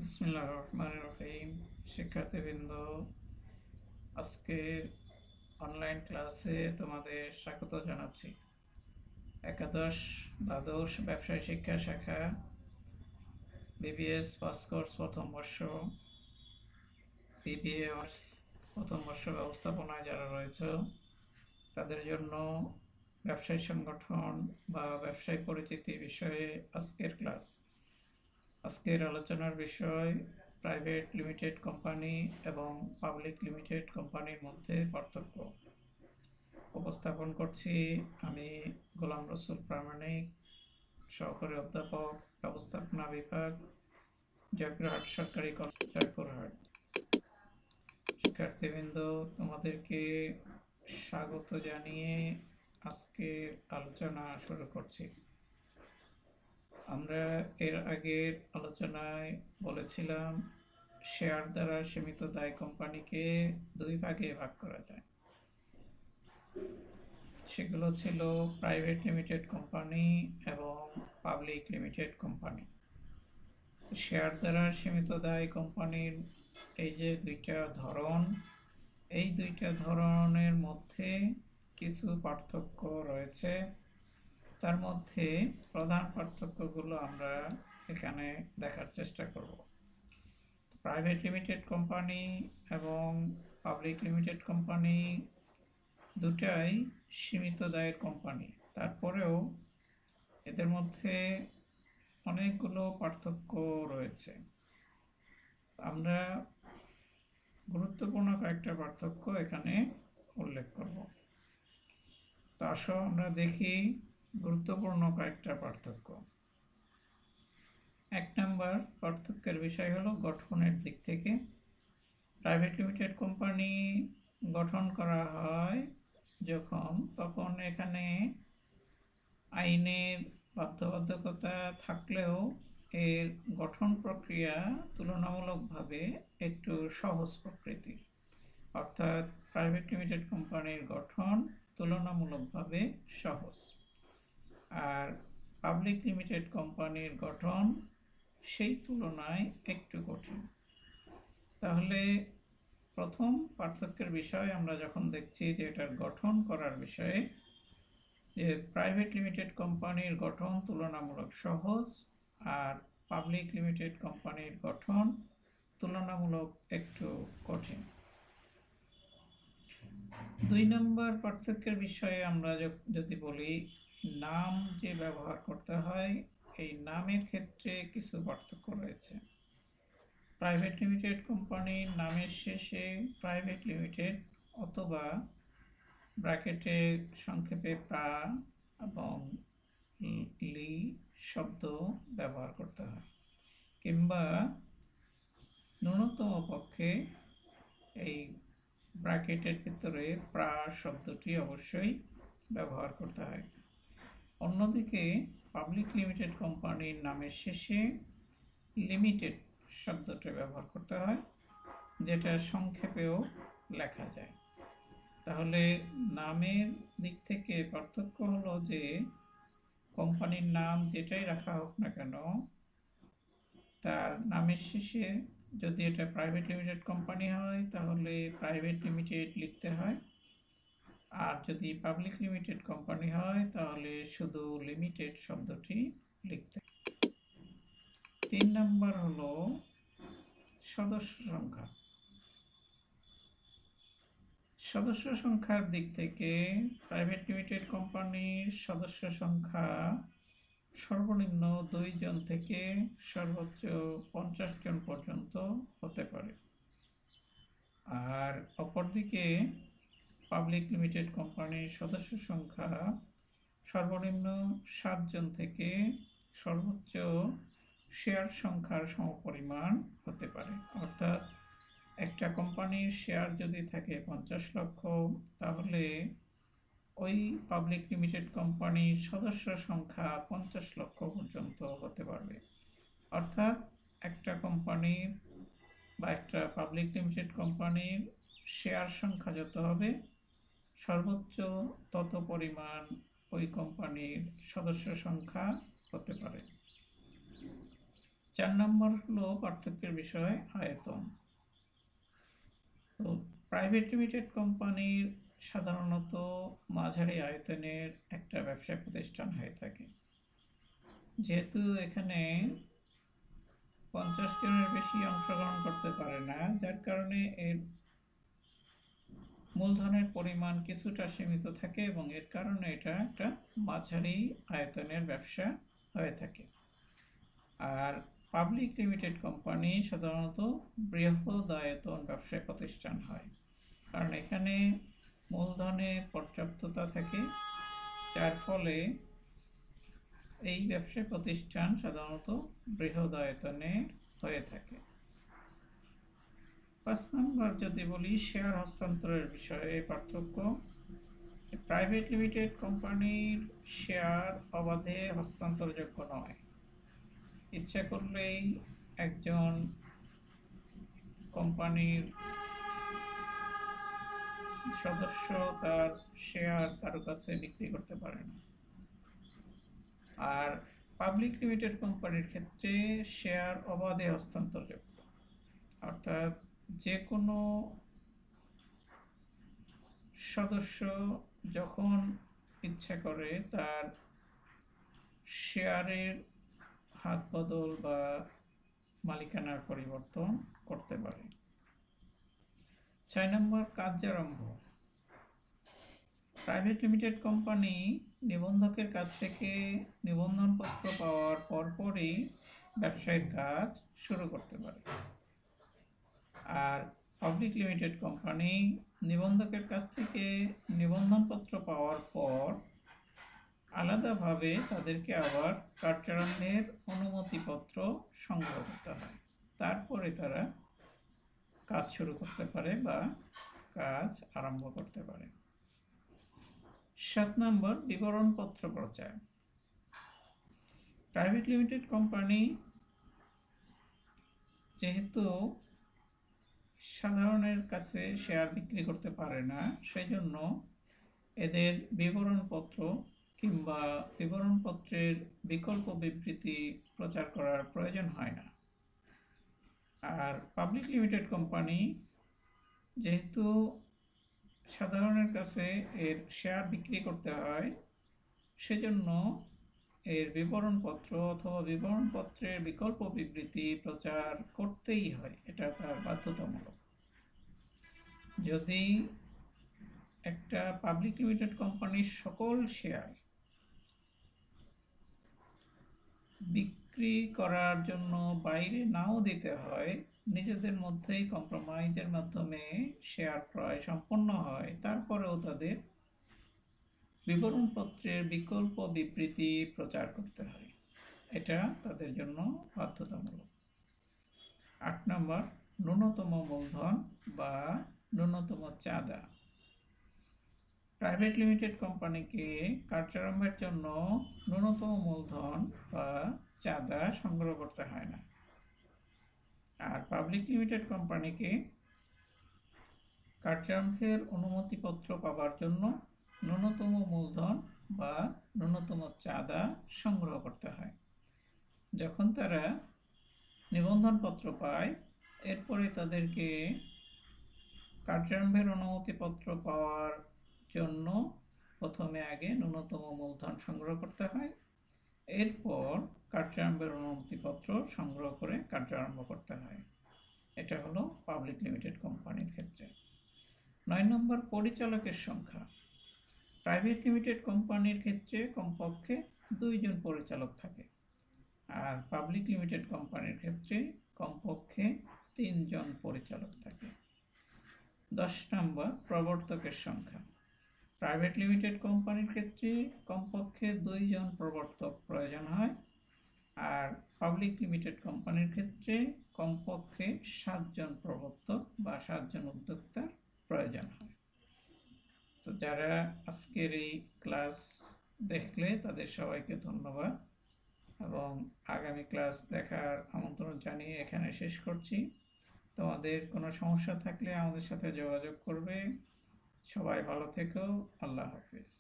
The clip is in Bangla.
বিসমিল্লাহির রহমানির রহিম। শিক্ষার্থীবৃন্দ, আজকের অনলাইন ক্লাসে তোমাদের স্বাগত জানাচ্ছি। একাদশ দ্বাদশ ব্যবসায় শিক্ষা শাখা বিবিএস পাস কোর্স প্রথম বর্ষ, বিবিএ প্রথম বর্ষ ব্যবস্থাপনায় যারা রয়েছে তাদের জন্য ব্যবসায় সংগঠন বা ব্যবসায় পরিচিতি বিষয়ে আজকের ক্লাস। আজকের আলোচনার বিষয় প্রাইভেট লিমিটেড কোম্পানি এবং পাবলিক লিমিটেড কোম্পানির মধ্যে পার্থক্য। উপস্থাপন করছি আমি গোলাম রসুল প্রামাণিক, সহকারী অধ্যাপক, ব্যবস্থাপনা বিভাগ, জয়পুরহাট সরকারি কলেজ, জয়পুরহাট। শিক্ষার্থীবৃন্দ, তোমাদেরকে স্বাগত জানিয়ে আজকের আলোচনা শুরু করছি। আমরা এর আগের আলোচনায় বলেছিলাম শেয়ার দ্বারা সীমিত দায় কোম্পানিকে দুই ভাগে ভাগ করা যায়। সেগুলো ছিল প্রাইভেট লিমিটেড কোম্পানি এবং পাবলিক লিমিটেড কোম্পানি। শেয়ার দ্বারা সীমিত দায় কোম্পানির এই যে দুইটা ধরন, এই দুইটা ধরনের মধ্যে কিছু পার্থক্য রয়েছে। তার মধ্যে প্রধান পার্থক্যগুলো আমরা এখানে দেখার চেষ্টা করব। প্রাইভেট লিমিটেড কোম্পানি এবং পাবলিক লিমিটেড কোম্পানি দুটাই সীমিত দায়ের কোম্পানি, তারপরেও এদের মধ্যে অনেকগুলো পার্থক্য রয়েছে। আমরা গুরুত্বপূর্ণ কয়েকটা পার্থক্য এখানে উল্লেখ করব। তো আসো আমরা দেখি গুরুত্বপূর্ণ কয়েকটা পার্থক্য। এক নম্বর পার্থক্যের বিষয় হলো গঠনের দিক থেকে। প্রাইভেট লিমিটেড কোম্পানি গঠন করা হয় তখন এখানে আইনের বাধ্যবাধকতা থাকলেও এর গঠন প্রক্রিয়া তুলনামূলকভাবে একটু সহজ প্রকৃতির, অর্থাৎ প্রাইভেট লিমিটেড কোম্পানির গঠন তুলনামূলকভাবে সহজ, আর পাবলিক লিমিটেড কোম্পানির গঠন সেই তুলনায় একটু কঠিন। তাহলে প্রথম পার্থক্যের বিষয় আমরা যখন দেখছি যে এটার গঠন করার বিষয়ে, যে প্রাইভেট লিমিটেড কোম্পানির গঠন তুলনামূলক সহজ আর পাবলিক লিমিটেড কোম্পানির গঠন তুলনামূলক একটু কঠিন। দুই নম্বর পার্থক্যের বিষয়ে আমরা যদি বলি, নাম যে ব্যবহার করতে হয়, এই নামের ক্ষেত্রে কিছু পার্থক্য রয়েছে। প্রাইভেট লিমিটেড কোম্পানির নামের শেষে প্রাইভেট লিমিটেড অথবা ব্র্যাকেটে সংক্ষেপে প্রা এবং লি শব্দ ব্যবহার করতে হয়, কিংবা ন্যূনতম পক্ষে এই ব্র্যাকেটের ভিতরে প্রা শব্দটি অবশ্যই ব্যবহার করতে হয়। অন্যদিকে পাবলিক লিমিটেড কোম্পানির নামের শেষে লিমিটেড শব্দটি ব্যবহার করতে হয়, যেটা সংক্ষেপেও লেখা যায়। তাহলে নামের দিক থেকে পার্থক্য হলো যে কোম্পানির নাম যেটাই রাখা হোক না কেন, তার নামের শেষে যদি এটা প্রাইভেট লিমিটেড কোম্পানি হয় তাহলে প্রাইভেট লিমিটেড লিখতে হয়, আর যদি পাবলিক লিমিটেড কোম্পানি হয় তাহলে শুধু লিমিটেড শব্দটি লিখতে হয়। 3 নম্বর হলো সদস্য সংখ্যা। সদস্য সংখ্যার দিক থেকে প্রাইভেট লিমিটেড কোম্পানির সদস্য সংখ্যা সর্বনিম্ন 2 জন থেকে সর্বোচ্চ 50 জন পর্যন্ত হতে পারে, আর অপরদিকে পাবলিক লিমিটেড কোম্পানির সদস্য সংখ্যা সর্বনিম্ন 7 জন থেকে সর্বোচ্চ শেয়ার সংখ্যার সমপরিমাণ হতে পারে। অর্থাৎ একটা কোম্পানির শেয়ার যদি থাকে 50 লক্ষ, তাহলে ওই পাবলিক লিমিটেড কোম্পানির সদস্য সংখ্যা 50 লক্ষ পর্যন্ত হতে পারবে। অর্থাৎ একটা কোম্পানির বা একটা পাবলিক লিমিটেড কোম্পানির শেয়ার সংখ্যা যত হবে, সর্বোচ্চ তত পরিমাণ ওই কোম্পানির সদস্য সংখ্যা হতে পারে। 4 নম্বর হলো পার্থক্যের বিষয় আয়তন। তো প্রাইভেট লিমিটেড কোম্পানির সাধারণত মাঝারি আয়তনের একটা ব্যবসা প্রতিষ্ঠান হয়ে থাকে। যেহেতু এখানে 50 জনের বেশি অংশগ্রহণ করতে পারে না, যার কারণে এর মূলধনের পরিমাণ কিছুটা সীমিত থাকে এবং এর কারণে এটা একটা মাঝারি আয়তনের ব্যবসা হয়ে থাকে। আর পাবলিক লিমিটেড কোম্পানি সাধারণত বৃহৎ আয়তন ব্যবসায় প্রতিষ্ঠান হয়, কারণ এখানে মূলধনের পর্যাপ্ততা থাকে, যার ফলে এই ব্যবসায় প্রতিষ্ঠান সাধারণত বৃহৎ আয়তনে হয়ে থাকে। 5 নম্বর যদি বলি শেয়ার হস্তান্তরের বিষয়ে পার্থক্য। প্রাইভেট লিমিটেড কোম্পানির শেয়ার অবাধে হস্তান্তরযোগ্য নয়। ইচ্ছা করলেই একজন কোম্পানির সদস্য তার শেয়ার কারো কাছে বিক্রি করতে পারে না। আর পাবলিক লিমিটেড কোম্পানির ক্ষেত্রে শেয়ার অবাধে হস্তান্তরযোগ্য, অর্থাৎ যে কোনো সদস্য যখন ইচ্ছা করে তার শেয়ারের হাত বদল বা মালিকানার পরিবর্তন করতে পারে। 6 নম্বর কার্যারম্ভ। প্রাইভেট লিমিটেড কোম্পানি নিবন্ধকের কাছ থেকে নিবন্ধনপত্র পাওয়ার পরপরই ব্যবসায়িক কাজ শুরু করতে পারে। আর পাবলিক লিমিটেড কোম্পানি নিবন্ধকের কাছ থেকে নিবন্ধনপত্র পাওয়ার পর আলাদাভাবে তাদেরকে আবার কার্যারম্ভের অনুমতিপত্র সংগ্রহ করতে হয়, তারপরে তারা কাজ শুরু করতে পারে বা কাজ আরম্ভ করতে পারে। 7 নম্বর বিবরণপত্র প্রচার। প্রাইভেট লিমিটেড কোম্পানি যেহেতু সাধারণের কাছে শেয়ার বিক্রি করতে পারে না, সেই জন্য এদের বিবরণপত্র কিংবা বিবরণপত্রের বিকল্প বিবৃতি প্রচার করার প্রয়োজন হয় না। আর পাবলিক লিমিটেড কোম্পানি যেহেতু সাধারণের কাছে এর শেয়ার বিক্রি করতে হয়, সেজন্য এর বিবরণপত্র অথবা বিবরণপত্রের বিকল্প বিবৃতি প্রচার করতেই হয়, এটা তার বাধ্যতামূলক। যদি একটা পাবলিক লিমিটেড কোম্পানির সকল শেয়ার বিক্রি করার জন্য বাইরে নাও দিতে হয়, নিজেদের মধ্যেই কম্প্রোমাইজের মাধ্যমে শেয়ার ক্রয় সম্পন্ন হয়, তারপরেও তাদের বিবরণপত্রের বিকল্প বিবৃতি প্রচার করতে হয়, এটা তাদের জন্য বাধ্যতামূলক। 8 নম্বর ন্যূনতম মূলধন বা ন্যূনতম চাঁদা। প্রাইভেট লিমিটেড কোম্পানিকে কার্যারম্ভের জন্য ন্যূনতম মূলধন বা চাঁদা সংগ্রহ করতে হয় না। আর পাবলিক লিমিটেড কোম্পানিকে কার্যারম্ভের অনুমতিপত্র পাওয়ার জন্য ন্যূনতম মূলধন বা ন্যূনতম চাঁদা সংগ্রহ করতে হয়। যখন তারা নিবন্ধনপত্র পায়, এরপরে তাদেরকে কার্যারম্ভের অনুমতিপত্র পাওয়ার জন্য প্রথমে আগে ন্যূনতম মূলধন সংগ্রহ করতে হয়, এরপর কার্যারম্ভের অনুমতিপত্র সংগ্রহ করে কার্যারম্ভ করতে হয়। এটা হলো পাবলিক লিমিটেড কোম্পানির ক্ষেত্রে। 9 নম্বর পরিচালকের সংখ্যা। প্রাইভেট লিমিটেড কোম্পানির ক্ষেত্রে কমপক্ষে 2 জন পরিচালক থাকে, আর পাবলিক লিমিটেড কোম্পানির ক্ষেত্রে কমপক্ষে 3 জন পরিচালক থাকে। 10 নম্বর প্রবর্তকের সংখ্যা। প্রাইভেট লিমিটেড কোম্পানির ক্ষেত্রে কমপক্ষে 2 জন প্রবর্তক প্রয়োজন হয়, আর পাবলিক লিমিটেড কোম্পানির ক্ষেত্রে কমপক্ষে 7 জন প্রবর্তক বা 7 জন উদ্যোক্তার প্রয়োজন হয়। তো যারা আজকের এই ক্লাস দেখলে তাদের সবাইকে ধন্যবাদ এবং আগামী ক্লাস দেখার আমন্ত্রণ জানিয়ে এখানে শেষ করছি। তোমাদের কোনো সমস্যা থাকলে আমাদের সাথে যোগাযোগ করবে। সবাই ভালো থেকো। আল্লাহ হাফেজ।